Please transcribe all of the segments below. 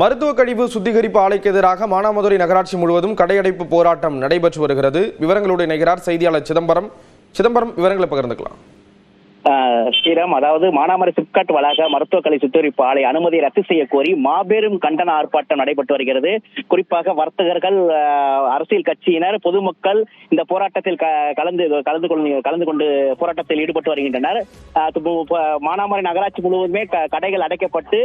மருத்துவ கழிவு சுத்திகரிப்பு ஆலைக்கு எதிராக மானாமதுரை நகராட்சி முழுவதும் கடையடைப்பு போராட்டம் நடைபெற்று வருகிறது. விவரங்களோடு இணைகிறார் செய்தியாளர் சிதம்பரம். விவரங்களை பகிர்ந்துக்கலாம். ஸ்ரீராம், அதாவது மானாமதுரை சிப்காட் வளாக மருத்துவ கழிவு சுத்திகரிப்பு ஆலை அனுமதியை ரத்து செய்ய கோரி மாபெரும் கண்டன ஆர்ப்பாட்டம் நடைபெற்று வருகிறது. குறிப்பாக வர்த்தகர்கள், அரசியல் கட்சியினர், பொதுமக்கள் இந்த போராட்டத்தில் கலந்து கொண்டு போராட்டத்தில் ஈடுபட்டு வருகின்றனர். மானாமதுரை நகராட்சி முழுவதுமே கடைகள் அடைக்கப்பட்டு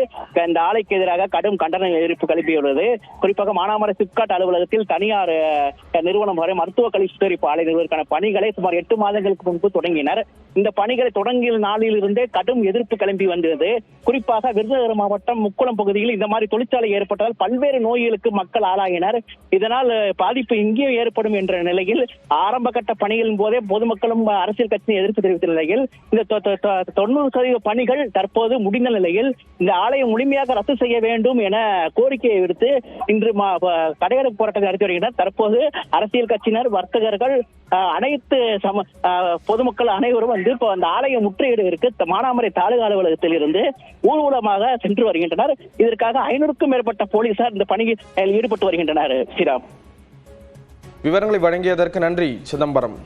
இந்த ஆலைக்கு எதிராக கடும் கண்டன எதிர்ப்பு கிளப்பியுள்ளது. குறிப்பாக மானாமதுரை சிப்காட் அலுவலகத்தில் தனியார் நிறுவனம் வரை மருத்துவ கழிவு சுத்திகரிப்பு ஆலை நிறுவனத்திற்கான பணிகளை சுமார் 8 மாதங்களுக்கு முன்பு தொடங்கினர். இந்த பணிகளை தொடங்கிய நாளில் இருந்தே கடும் எதிர்ப்பு கிளம்பி வந்தது. குறிப்பாக விருதுநகர் மாவட்டம் முக்குளம் பகுதியில் இந்த மாதிரி தொழிற்சாலை ஏற்பட்டதால் பல்வேறு நோய்களுக்கு மக்கள் ஆளாகினர். இதனால் பாதிப்பு இங்கேயும் ஏற்படும் என்ற நிலையில் ஆரம்ப கட்ட பணிகளின் போதே பொதுமக்களும் அரசியல் கட்சியை எதிர்ப்பு தெரிவித்த நிலையில் இந்த 90% பணிகள் தற்போது முடிந்த நிலையில் இந்த ஆலையை முழுமையாக ரத்து செய்ய வேண்டும் என கோரிக்கையை விடுத்து இன்று கடையடைப்பு போராட்டத்தை நடத்தி வருகின்றனர். தற்போது அரசியல் கட்சியினர், வர்த்தகர்கள், அனைத்து பொதுமக்கள் அனைவரும் வந்து இப்போ அந்த ஆலய முற்றுகையிடுவதற்கு மானாமதுரை தாலுகா அலுவலகத்தில் இருந்து ஊர்வலமாக சென்று வருகின்றனர். இதற்காக 500க்கும் மேற்பட்ட போலீசார் இந்த பணியில் ஈடுபட்டு வருகின்றனர். ஸ்ரீராம், விவரங்களை வழங்கியதற்கு நன்றி சிதம்பரம்.